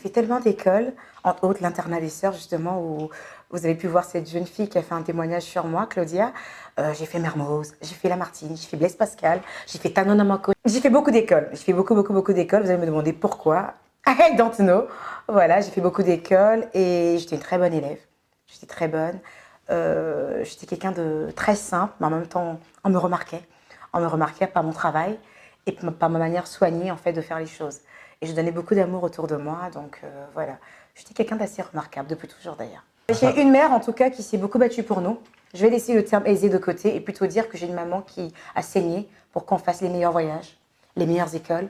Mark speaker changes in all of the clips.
Speaker 1: fait tellement d'écoles, entre autres l'internat des sœurs justement, où vous avez pu voir cette jeune fille qui a fait un témoignage sur moi, Claudia. J'ai fait Mermoz, j'ai fait Lamartine, j'ai fait Blaise Pascal, j'ai fait Tanonamako. J'ai fait beaucoup d'écoles, j'ai fait beaucoup d'écoles. Vous allez me demander pourquoi. I don't know. Voilà, j'ai fait beaucoup d'écoles et j'étais une très bonne élève. J'étais très bonne. J'étais quelqu'un de très simple, mais en même temps, on me remarquait. On me remarquait par mon travail et par ma manière soignée en fait de faire les choses. Et je donnais beaucoup d'amour autour de moi, donc voilà. J'étais quelqu'un d'assez remarquable, depuis toujours d'ailleurs. J'ai une mère en tout cas qui s'est beaucoup battue pour nous. Je vais laisser le terme aisé de côté et plutôt dire que j'ai une maman qui a saigné pour qu'on fasse les meilleurs voyages, les meilleures écoles,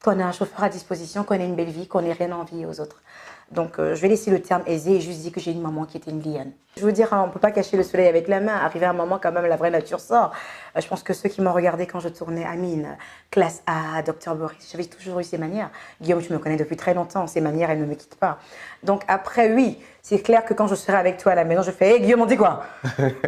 Speaker 1: qu'on ait un chauffeur à disposition, qu'on ait une belle vie, qu'on n'ait rien à envier aux autres. Donc je vais laisser le terme aisé et juste dire que j'ai une maman qui était une lionne. Je veux dire, on ne peut pas cacher le soleil avec la main. Arrivé à un moment, quand même, la vraie nature sort. Je pense que ceux qui m'ont regardé quand je tournais Amine, classe A, Docteur Boris, j'avais toujours eu ces manières. Guillaume, tu me connais depuis très longtemps. Ces manières, elles ne me quittent pas. Donc après, oui, c'est clair que quand je serai avec toi à la maison, je fais « Hey Guillaume, on dit quoi ?»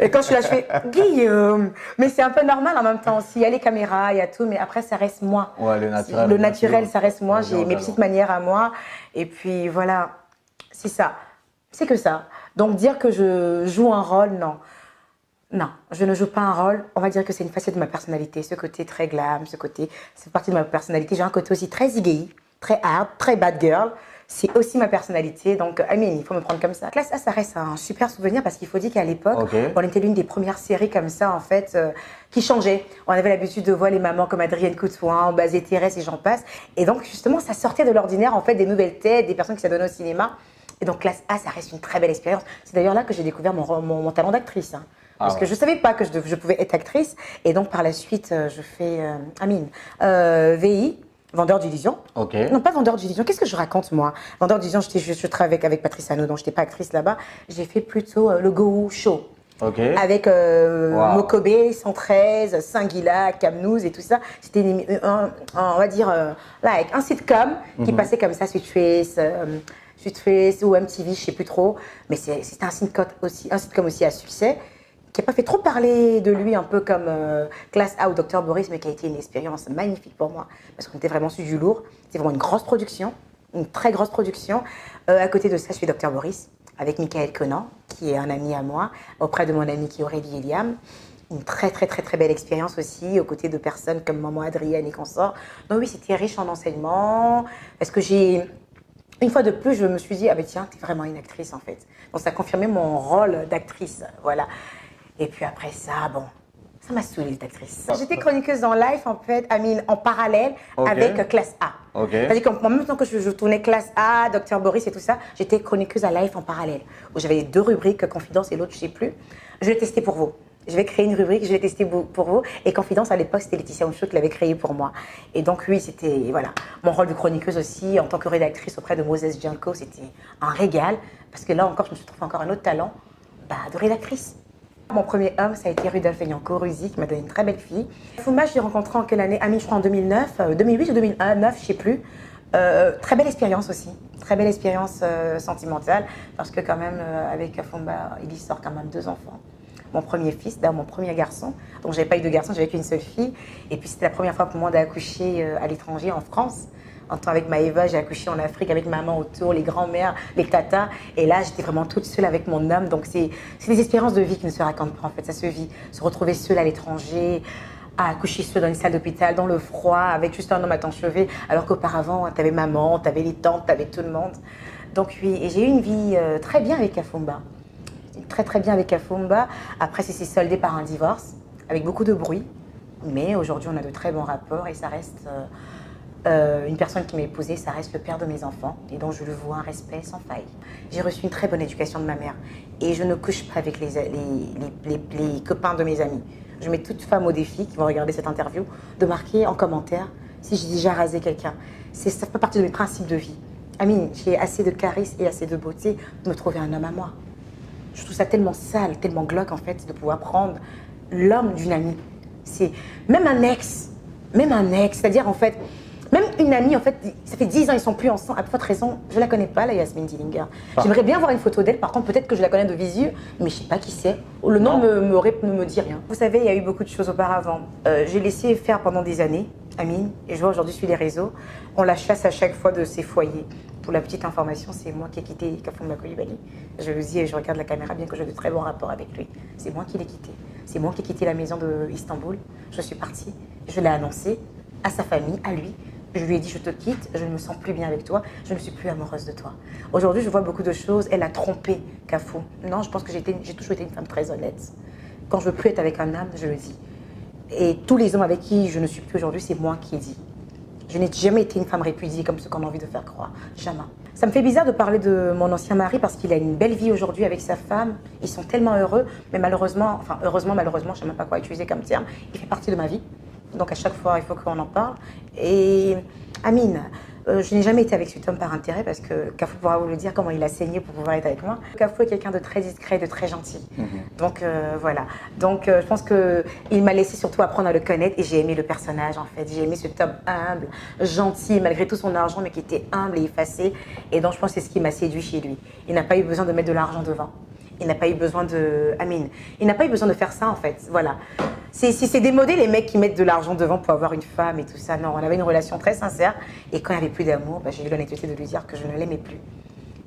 Speaker 1: Et quand je suis là, je fais « Guillaume !» Mais c'est un peu normal en même temps. Il y a les caméras, il y a tout, mais après, ça reste moi.
Speaker 2: Ouais, le naturel.
Speaker 1: Le naturel, ça reste moi. J'ai mes petites manières à moi. Et puis voilà, c'est ça. C'est que ça. Donc dire que je joue un rôle, non. Non, je ne joue pas un rôle. On va dire que c'est une facette de ma personnalité. Ce côté très glam, ce côté, c'est partie de ma personnalité. J'ai un côté aussi très iggy, très hard, très bad girl. C'est aussi ma personnalité. Donc, Amine, il faut me prendre comme ça. Classe A, ça reste un super souvenir parce qu'il faut dire qu'à l'époque, on était l'une des premières séries comme ça, en fait, qui changeait. On avait l'habitude de voir les mamans comme Adrienne Coutouin, Bazé Thérèse et j'en passe. Et donc, justement, ça sortait de l'ordinaire, en fait, des nouvelles têtes, des personnes qui s'adonnaient au cinéma. Et donc, classe A, ça reste une très belle expérience. C'est d'ailleurs là que j'ai découvert mon talent d'actrice. Hein. Parce que je ne savais pas que je pouvais être actrice. Et donc, par la suite, je fais Amine. VI, vendeur d'illusions. Non, pas vendeur d'illusions. Qu'est-ce que je raconte, moi? Vendeur d'illusions, je travaille avec Patrice Hano, donc je n'étais pas actrice là-bas. J'ai fait plutôt le Go Show. Avec Mokobé, 113, Singila, Kamnouz et tout ça. C'était, on va dire, like, un sitcom qui passait comme ça, Sweet Face ou MTV, je ne sais plus trop. Mais c'était un sitcom aussi à succès, qui n'a pas fait trop parler de lui, un peu comme Classe A ou Docteur Boris, mais qui a été une expérience magnifique pour moi, parce qu'on était vraiment sur du lourd. C'était vraiment une grosse production, une très grosse production. À côté de ça, je fais Docteur Boris, avec Michael Conan, qui est un ami à moi, auprès de mon ami qui est Aurélie Eliam. Une très belle expérience aussi, aux côtés de personnes comme maman Adrienne et consorts. Donc oui, c'était riche en enseignements, parce que une fois de plus, je me suis dit, ah ben tiens, t'es vraiment une actrice en fait. Donc ça a confirmé mon rôle d'actrice, voilà. Et puis après ça, bon, ça m'a saoulée d'actrice. J'étais chroniqueuse dans Life en fait, Amine, en parallèle avec Classe A. C'est-à-dire qu'en même temps que je tournais Classe A, Docteur Boris et tout ça, j'étais chroniqueuse à Life en parallèle, où j'avais 2 rubriques, Confidence et l'autre, je sais plus. Je l'ai testé pour vous. Je vais créer une rubrique, je l'ai testée pour vous. Et Confidence, à l'époque, c'était Laetitia Onchot qui l'avait créée pour moi. Et donc, oui, c'était, voilà, mon rôle de chroniqueuse aussi, en tant que rédactrice auprès de Moses Gianco, c'était un régal. Parce que là encore, je me suis trouvé encore un autre talent de rédactrice. Mon premier homme, ça a été Rudolf Egnanco, Ruzi, qui m'a donné une très belle fille. Foumba, je l'ai rencontré en quelle année? Amine, je crois en 2009, 2008 ou 2009, je ne sais plus. Très belle expérience aussi, très belle expérience sentimentale. Parce que quand même, avec Foumba, il y sort quand même 2 enfants. Mon premier fils, mon premier garçon. Donc, j'avais pas eu de garçon, j'avais qu'une seule fille. Et puis, c'était la première fois pour moi d'accoucher à l'étranger, en France. En temps avec Maëva, j'ai accouché en Afrique avec maman autour, les grands-mères, les tatas. Et là, j'étais vraiment toute seule avec mon homme. Donc, c'est des expériences de vie qui ne se racontent pas, en fait. Ça se vit. Se retrouver seule à l'étranger, à accoucher seule dans une salle d'hôpital, dans le froid, avec juste un homme à t'enchever. Alors qu'auparavant, tu avais maman, tu avais les tantes, tu avais tout le monde. Donc, oui, et j'ai eu une vie très bien avec Kafumba. Très bien avec Kafumba. Après, c'est soldé par un divorce, avec beaucoup de bruit. Mais aujourd'hui, on a de très bons rapports et ça reste une personne qui m'a épousée, ça reste le père de mes enfants. Et donc, je le vois un respect sans faille. J'ai reçu une très bonne éducation de ma mère. Et je ne couche pas avec les copains de mes amis. Je mets toute femme au défi, qui vont regarder cette interview, de marquer en commentaire si j'ai déjà rasé quelqu'un. Ça fait partie de mes principes de vie. Amine, j'ai assez de charisme et assez de beauté de me trouver un homme à moi. Je trouve ça tellement sale, tellement glauque en fait, de pouvoir prendre l'homme d'une amie. C'est même un ex, c'est-à-dire en fait, même une amie en fait, ça fait 10 ans ils sont plus ensemble. À forte raison, je la connais pas la Yasmine Dillinger. J'aimerais bien voir une photo d'elle. Par contre, peut-être que je la connais de visu, mais je sais pas qui c'est. Le nom ne me dit rien. Vous savez, il y a eu beaucoup de choses auparavant. J'ai laissé faire pendant des années, Amine, et je vois aujourd'hui sur les réseaux, on la chasse à chaque fois de ses foyers. Pour la petite information, c'est moi qui ai quitté Kafoumba Coulibaly. Je le dis et je regarde la caméra, bien que j'ai de très bons rapports avec lui. C'est moi qui l'ai quitté. C'est moi qui ai quitté la maison d'Istanbul. Je suis partie. Je l'ai annoncé à sa famille, à lui. Je lui ai dit, je te quitte, je ne me sens plus bien avec toi, je ne suis plus amoureuse de toi. Aujourd'hui, je vois beaucoup de choses. Elle a trompé Kafou. Non, je pense que j'ai toujours été une femme très honnête. Quand je veux plus être avec un homme, je le dis. Et tous les hommes avec qui je ne suis plus aujourd'hui, c'est moi qui ai dit. Je n'ai jamais été une femme répudiée comme ce qu'on a envie de faire croire. Jamais. Ça me fait bizarre de parler de mon ancien mari parce qu'il a une belle vie aujourd'hui avec sa femme. Ils sont tellement heureux, mais malheureusement, enfin heureusement, malheureusement, je ne sais même pas quoi utiliser comme terme, il fait partie de ma vie. Donc à chaque fois, il faut qu'on en parle. Et Amine, je n'ai jamais été avec cet homme par intérêt parce que Kafou pourra vous le dire comment il a saigné pour pouvoir être avec moi. Kafou est quelqu'un de très discret, de très gentil. Donc voilà. Donc je pense qu'il m'a laissé surtout apprendre à le connaître et j'ai aimé le personnage en fait. J'ai aimé cet homme humble, gentil, malgré tout son argent, mais qui était humble et effacé. Et donc je pense que c'est ce qui m'a séduit chez lui. Il n'a pas eu besoin de mettre de l'argent devant. Il n'a pas eu besoin de... Amine, il n'a pas eu besoin de faire ça en fait, voilà. C'est démodé les mecs qui mettent de l'argent devant pour avoir une femme et tout ça. Non, on avait une relation très sincère et quand il n'y avait plus d'amour, j'ai eu l'honnêteté de lui dire que je ne l'aimais plus.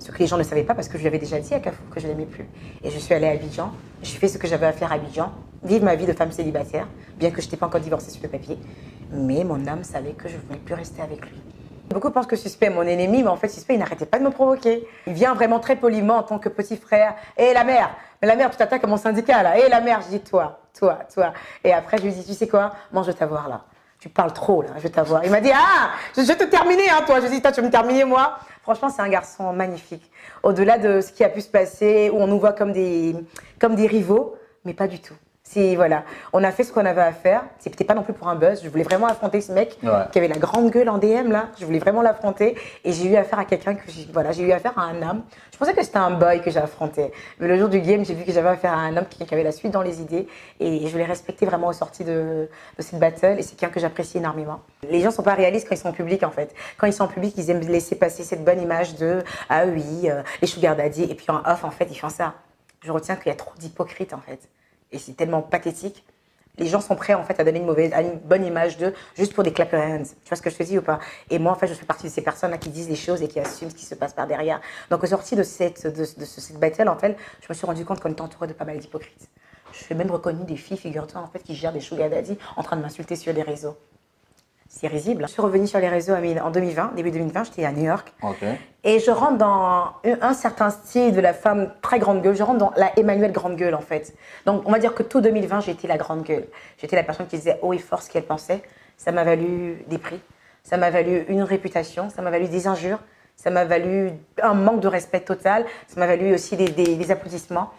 Speaker 1: Ce que les gens ne savaient pas parce que je lui avais déjà dit à Kafou que je ne l'aimais plus. Et je suis allée à Abidjan, j'ai fait ce que j'avais à faire à Abidjan, vivre ma vie de femme célibataire, bien que je n'étais pas encore divorcée sur le papier. Mais mon âme savait que je ne voulais plus rester avec lui. Beaucoup pensent que Suspect est mon ennemi, mais en fait, Suspect, il n'arrêtait pas de me provoquer. Il vient vraiment très poliment en tant que petit frère. Hé, la mère! Mais la mère, tu t'attaques à mon syndicat, là. Hé, la mère! Je dis, toi. Et après, je lui dis, tu sais quoi? Moi, je veux t'avoir, là. Tu parles trop, là. Je veux t'avoir. Il m'a dit, ah! Je vais te terminer, hein, toi. Je lui ai dit, toi, tu veux me terminer, moi? Franchement, c'est un garçon magnifique. Au-delà de ce qui a pu se passer, où on nous voit comme des rivaux, mais pas du tout. Voilà, on a fait ce qu'on avait à faire. C'était pas non plus pour un buzz. Je voulais vraiment affronter ce mec qui avait la grande gueule en DM là. Je voulais vraiment l'affronter et j'ai eu affaire à quelqu'un j'ai eu affaire à un homme. Je pensais que c'était un boy que j'ai affronté, mais le jour du game, j'ai vu que j'avais affaire à un homme qui avait la suite dans les idées et je l'ai respecté vraiment au sorti de cette battle et c'est quelqu'un que j'apprécie énormément. Les gens sont pas réalistes quand ils sont en public en fait. Quand ils sont en public, ils aiment laisser passer cette bonne image de ah oui, les sugar daddy et puis en off en fait ils font ça. Je retiens qu'il y a trop d'hypocrites en fait. Et c'est tellement pathétique. Les gens sont prêts en fait à donner une bonne image d'eux juste pour des clap hands. Tu vois ce que je te dis ou pas? Et moi en fait je fais partie de ces personnes là qui disent les choses et qui assument ce qui se passe par derrière. Donc au sorti de cette battle en fait, je me suis rendu compte qu'on était entouré de pas mal d'hypocrites. Je suis même reconnue des filles, figure-toi en fait, qui gèrent des sugar daddy en train de m'insulter sur les réseaux. C'est risible. Je suis revenue sur les réseaux en 2020, début 2020, j'étais à New York.
Speaker 2: Okay.
Speaker 1: Et je rentre dans un certain style de la femme très grande gueule. Je rentre dans la Emmanuelle grande gueule en fait. Donc on va dire que tout 2020, j'ai été la grande gueule. J'étais la personne qui disait haut et fort ce qu'elle pensait. Ça m'a valu des prix, ça m'a valu une réputation, ça m'a valu des injures, ça m'a valu un manque de respect total, ça m'a valu aussi des applaudissements.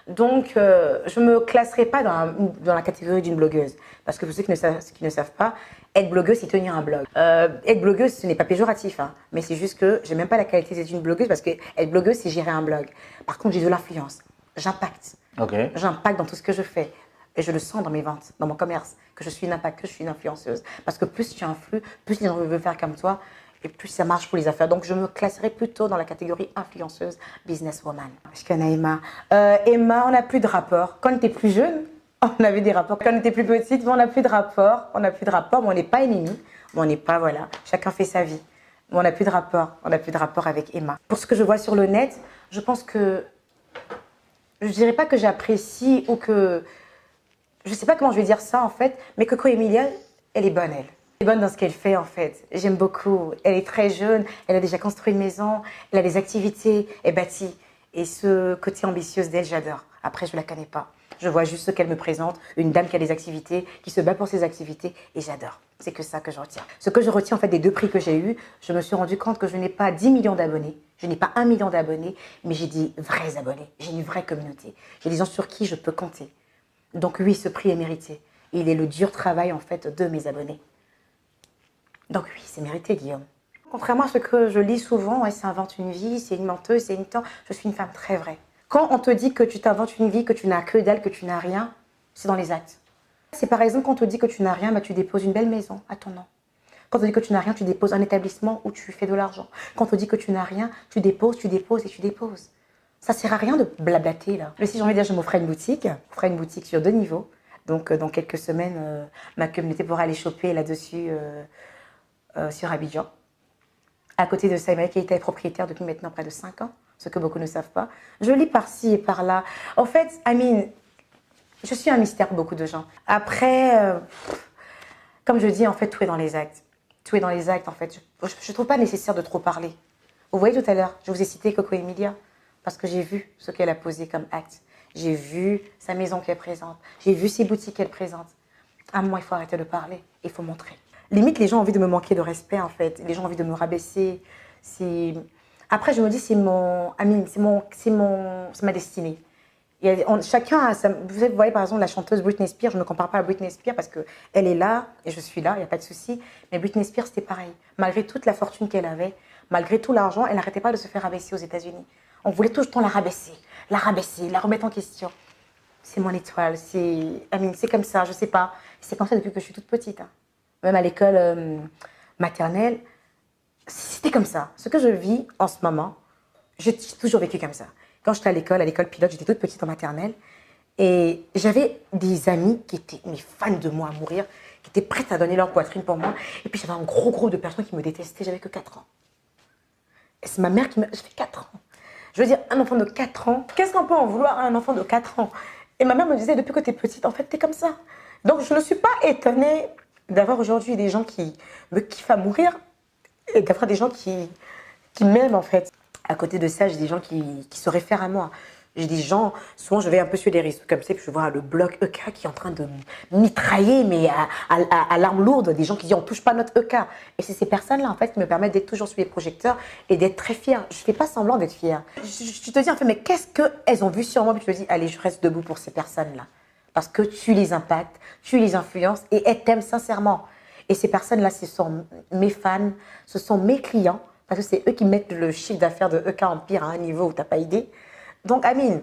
Speaker 1: Donc, je ne me classerai pas dans la catégorie d'une blogueuse. Parce que pour ceux qui ne savent pas, être blogueuse, c'est tenir un blog. Être blogueuse, ce n'est pas péjoratif, hein, mais c'est juste que je n'ai même pas la qualité d'être une blogueuse parce que être blogueuse, c'est gérer un blog. Par contre, j'ai de l'influence. J'impacte.
Speaker 2: Okay.
Speaker 1: J'impacte dans tout ce que je fais. Et je le sens dans mes ventes, dans mon commerce, que je suis une impact, que je suis une influenceuse. Parce que plus tu influes, plus les gens veulent faire comme toi, et plus ça marche pour les affaires. Donc, je me classerai plutôt dans la catégorie influenceuse, businesswoman. Je connais Emma. Emma, on n'a plus de rapport. Quand on était plus jeune, on avait des rapports. Quand on était plus petite, on n'a plus de rapport. On n'a plus de rapport, mais on n'est pas ennemis. Mais on n'est pas, voilà, chacun fait sa vie. Mais on n'a plus de rapport. On n'a plus de rapport avec Emma. Pour ce que je vois sur le net, je pense que... Je ne dirais pas que j'apprécie ou que... Je ne sais pas comment je vais dire ça, en fait, mais Coco Emilia, elle est bonne, elle. Elle est bonne dans ce qu'elle fait en fait, j'aime beaucoup. Elle est très jeune, elle a déjà construit une maison, elle a des activités, elle bâtit. Et ce côté ambitieuse d'elle, j'adore. Après, je ne la connais pas. Je vois juste ce qu'elle me présente, une dame qui a des activités, qui se bat pour ses activités, et j'adore. C'est que ça que je retiens. Ce que je retiens en fait des 2 prix que j'ai eus, je me suis rendu compte que je n'ai pas 10 millions d'abonnés, je n'ai pas 1 million d'abonnés, mais j'ai des vrais abonnés, j'ai une vraie communauté. J'ai des gens sur qui je peux compter. Donc oui, ce prix est mérité. Il est le dur travail en fait de mes abonnés. Donc oui, c'est mérité, Guillaume. Contrairement à ce que je lis souvent, ouais, ça invente une vie, c'est une menteuse, c'est une temps. Je suis une femme très vraie. Quand on te dit que tu t'inventes une vie, que tu n'as que dalle, que tu n'as rien, c'est dans les actes. C'est par exemple quand on te dit que tu n'as rien, bah, tu déposes une belle maison à ton nom. Quand on te dit que tu n'as rien, tu déposes un établissement où tu fais de l'argent. Quand on te dit que tu n'as rien, tu déposes et tu déposes. Ça sert à rien de blablater là. Mais si j'ai envie de dire, je m'offrais une boutique. Je ferai une boutique sur 2 niveaux. Donc dans quelques semaines, ma communauté pourra aller choper là-dessus sur Abidjan. À côté de ça, il m'a dit qu'il était propriétaire depuis maintenant près de 5 ans, ce que beaucoup ne savent pas. Je lis par-ci et par-là. En fait, Amine, je suis un mystère pour beaucoup de gens. Après, comme je dis, en fait, tout est dans les actes. Tout est dans les actes, en fait. Je ne trouve pas nécessaire de trop parler. Vous voyez tout à l'heure, je vous ai cité Coco Emilia parce que j'ai vu ce qu'elle a posé comme acte. J'ai vu sa maison qu'elle présente. J'ai vu ses boutiques qu'elle présente. À un moment, il faut arrêter de parler. Il faut montrer. Limite, les gens ont envie de me manquer de respect, en fait. Les gens ont envie de me rabaisser. Après, je me dis, c'est ma destinée. Chacun a sa... Vous voyez, par exemple, la chanteuse Britney Spears, je ne me compare pas à Britney Spears parce qu'elle est là et je suis là, il n'y a pas de souci. Mais Britney Spears, c'était pareil. Malgré toute la fortune qu'elle avait, malgré tout l'argent, elle n'arrêtait pas de se faire rabaisser aux États-Unis. On voulait tout le temps la rabaisser, la remettre en question. C'est mon étoile, c'est comme ça, je ne sais pas. C'est comme ça depuis que je suis toute petite. Hein. Même à l'école maternelle, c'était comme ça. Ce que je vis en ce moment, j'ai toujours vécu comme ça. Quand j'étais à l'école pilote, j'étais toute petite en maternelle. Et j'avais des amis qui étaient fans de moi à mourir, qui étaient prêtes à donner leur poitrine pour moi. Et puis j'avais un gros groupe de personnes qui me détestaient, j'avais que 4 ans. Et c'est ma mère qui m'a... J'avais 4 ans. Je veux dire, un enfant de 4 ans, qu'est-ce qu'on peut en vouloir à un enfant de 4 ans? Et ma mère me disait, depuis que tu es petite, en fait, tu es comme ça. Donc je ne suis pas étonnée d'avoir aujourd'hui des gens qui me kiffent à mourir et d'avoir des gens qui m'aiment, en fait. À côté de ça, j'ai des gens qui se réfèrent à moi. J'ai des gens, souvent je vais un peu sur des réseaux comme ça, puis je vois le bloc EK qui est en train de mitrailler, mais à l'arme lourde, des gens qui disent on ne touche pas notre EK. Et c'est ces personnes-là, en fait, qui me permettent d'être toujours sous les projecteurs et d'être très fière. Je ne fais pas semblant d'être fière. Je te dis, en fait, mais qu'est-ce qu'elles ont vu sur moi? Puis je me dis, allez, je reste debout pour ces personnes-là. Parce que tu les impactes, tu les influences et elles t'aiment sincèrement. Et ces personnes-là, ce sont mes fans, ce sont mes clients. Parce que c'est eux qui mettent le chiffre d'affaires de EK Empire à un niveau où tu n'as pas idée. Donc, Amine,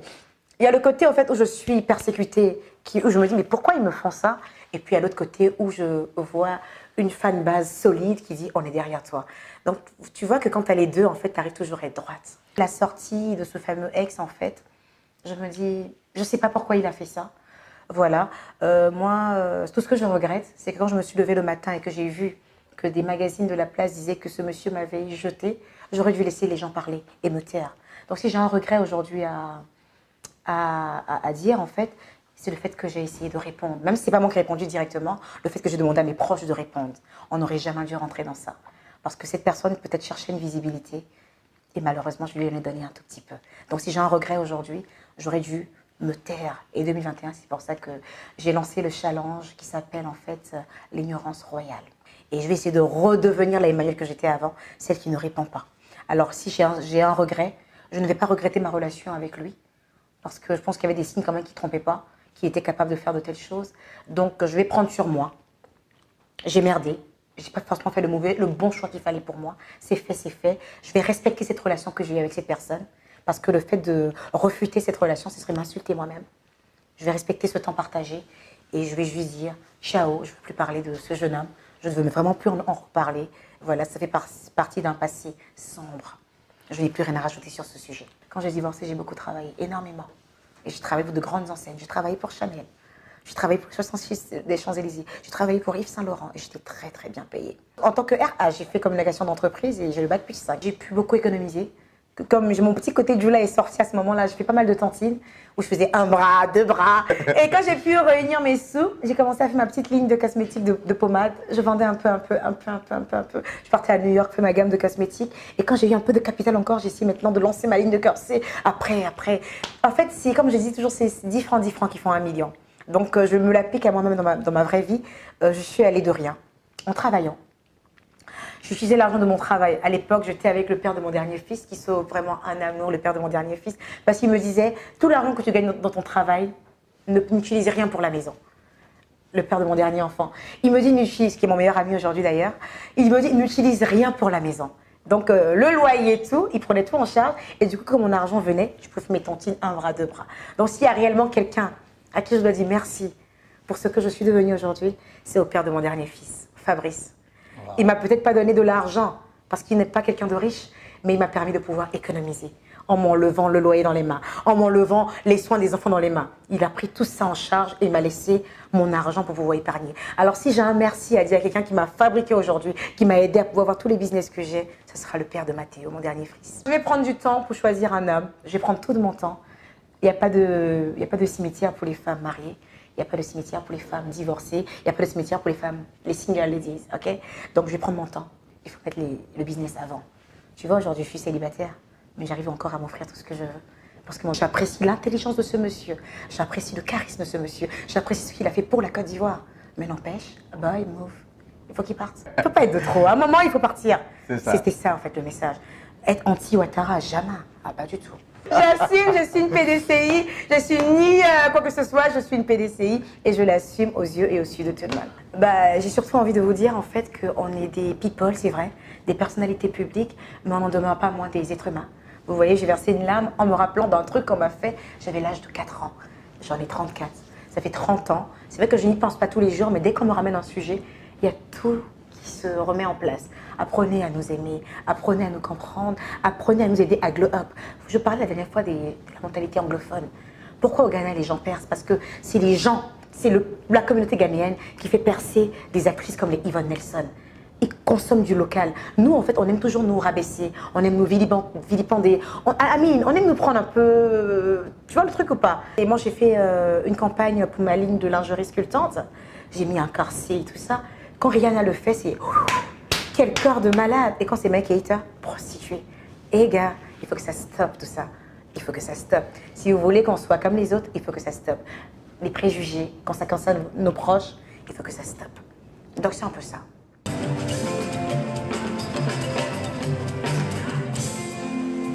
Speaker 1: il y a le côté en fait, où je suis persécutée, où je me dis, mais pourquoi ils me font ça? Et puis, il y a l'autre côté où je vois une fanbase solide qui dit, on est derrière toi. Donc, tu vois que quand tu as les deux, en fait, tu arrives toujours à être droite. La sortie de ce fameux ex, en fait, je me dis, je ne sais pas pourquoi il a fait ça. Voilà. Moi, tout ce que je regrette, c'est que quand je me suis levée le matin et que j'ai vu que des magazines de la place disaient que ce monsieur m'avait jeté, j'aurais dû laisser les gens parler et me taire. Donc si j'ai un regret aujourd'hui à dire, en fait, c'est le fait que j'ai essayé de répondre. Même si ce n'est pas moi qui ai répondu directement, le fait que j'ai demandé à mes proches de répondre. On n'aurait jamais dû rentrer dans ça. Parce que cette personne peut-être cherchait une visibilité et malheureusement, je lui en ai donné un tout petit peu. Donc si j'ai un regret aujourd'hui, j'aurais dû me taire. Et 2021, c'est pour ça que j'ai lancé le challenge qui s'appelle en fait l'ignorance royale. Et je vais essayer de redevenir la Emmanuelle que j'étais avant, celle qui ne répond pas. Alors si j'ai un regret, je ne vais pas regretter ma relation avec lui, parce que je pense qu'il y avait des signes quand même qui ne trompaient pas, qui étaient capables de faire de telles choses. Donc je vais prendre sur moi. J'ai merdé. Je n'ai pas forcément fait le bon choix qu'il fallait pour moi. C'est fait, c'est fait. Je vais respecter cette relation que j'ai eue avec cette personne, parce que le fait de refuter cette relation, ce serait m'insulter moi-même. Je vais respecter ce temps partagé et je vais juste dire ciao, je ne veux plus parler de ce jeune homme. Je ne veux vraiment plus en reparler. Voilà, ça fait partie d'un passé sombre. Je n'ai plus rien à rajouter sur ce sujet. Quand j'ai divorcé, j'ai beaucoup travaillé, énormément. Et j'ai travaillé pour de grandes enseignes. J'ai travaillé pour Chanel. J'ai travaillé pour 66 des Champs-Élysées. J'ai travaillé pour Yves Saint Laurent et j'étais très très bien payée. En tant que RH, j'ai fait communication d'entreprise et j'ai le bac plus 5. J'ai pu beaucoup économiser. Comme mon petit côté de Jula est sorti à ce moment-là, j'ai fait pas mal de tantines où je faisais un bras, 2 bras. Et quand j'ai pu réunir mes sous, j'ai commencé à faire ma petite ligne de cosmétiques de pommade. Je vendais un peu. Je partais à New York, faire ma gamme de cosmétiques. Et quand j'ai eu un peu de capital encore, j'ai essayé maintenant de lancer ma ligne de corset. Après. En fait, c'est comme je dis toujours, c'est 10 francs qui font 1 million. Donc, je me l'applique à moi-même dans ma vraie vie. Je suis allée de rien, en travaillant. J'utilisais l'argent de mon travail. À l'époque, j'étais avec le père de mon dernier fils, qui sauve vraiment un amour, le père de mon dernier fils, parce qu'il me disait, tout l'argent que tu gagnes dans ton travail, n'utilise rien pour la maison. Le père de mon dernier enfant. Il me dit, n'utilise, qui est mon meilleur ami aujourd'hui d'ailleurs, il me dit, n'utilise rien pour la maison. Donc, le loyer et tout, il prenait tout en charge. Et du coup, quand mon argent venait, je pouvais mes tontines 1 bras, 2 bras. Donc, s'il y a réellement quelqu'un à qui je dois dire merci pour ce que je suis devenue aujourd'hui, c'est au père de mon dernier fils, Fabrice. Il ne m'a peut-être pas donné de l'argent parce qu'il n'est pas quelqu'un de riche, mais il m'a permis de pouvoir économiser. en m'enlevant le loyer dans les mains, en m'enlevant les soins des enfants dans les mains. Il a pris tout ça en charge et m'a laissé mon argent pour pouvoir épargner. Alors si j'ai un merci à dire à quelqu'un qui m'a fabriqué aujourd'hui, qui m'a aidé à pouvoir avoir tous les business que j'ai, ce sera le père de Mathéo, mon dernier fils. Je vais prendre du temps pour choisir un homme. Je vais prendre tout de mon temps. Il n'y a pas de cimetière pour les femmes mariées. Il n'y a pas de cimetière pour les femmes divorcées. Il n'y a pas de cimetière pour les femmes, les single ladies, ok? Donc je vais prendre mon temps. Il faut mettre le business avant. Tu vois, aujourd'hui je suis célibataire, mais j'arrive encore à m'offrir tout ce que je veux. Parce que moi j'apprécie l'intelligence de ce monsieur. J'apprécie le charisme de ce monsieur. J'apprécie ce qu'il a fait pour la Côte d'Ivoire. Mais n'empêche, boy, move. Il faut qu'il parte. Il ne faut pas être de trop. À un moment, il faut partir. C'était ça en fait le message. Être anti-Ouattara, jamais. Ah, pas du tout. J'assume, je suis une PDCI, je suis ni quoi que ce soit, je suis une PDCI et je l'assume aux yeux et aux yeux de tout le monde. Bah, j'ai surtout envie de vous dire en fait qu'on est des people, c'est vrai, des personnalités publiques, mais on n'en demeure pas moins des êtres humains. Vous voyez, j'ai versé une larme en me rappelant d'un truc qu'on m'a fait, j'avais l'âge de 4 ans, j'en ai 34, ça fait 30 ans. C'est vrai que je n'y pense pas tous les jours, mais dès qu'on me ramène un sujet, il y a tout qui se remet en place. Apprenez à nous aimer, apprenez à nous comprendre, apprenez à nous aider à glow up. Je parlais la dernière fois de la mentalité anglophone. Pourquoi au Ghana les gens percent? Parce que c'est les gens, c'est la communauté ghanéenne qui fait percer des actrices comme les Yvonne Nelson. Ils consomment du local. Nous, en fait, on aime toujours nous rabaisser, on aime nous vilipender, on aime nous prendre un peu... Tu vois le truc ou pas? Et moi, j'ai fait une campagne pour ma ligne de lingerie sculptante. J'ai mis un corset et tout ça. Quand Rihanna le fait, c'est... Quel corps de malade! Et quand c'est Mike Hater, prostituée. Et gars, il faut que ça stoppe tout ça. Il faut que ça stoppe. Si vous voulez qu'on soit comme les autres, il faut que ça stoppe. Les préjugés, quand ça concerne nos proches, il faut que ça stoppe. Donc c'est un peu ça.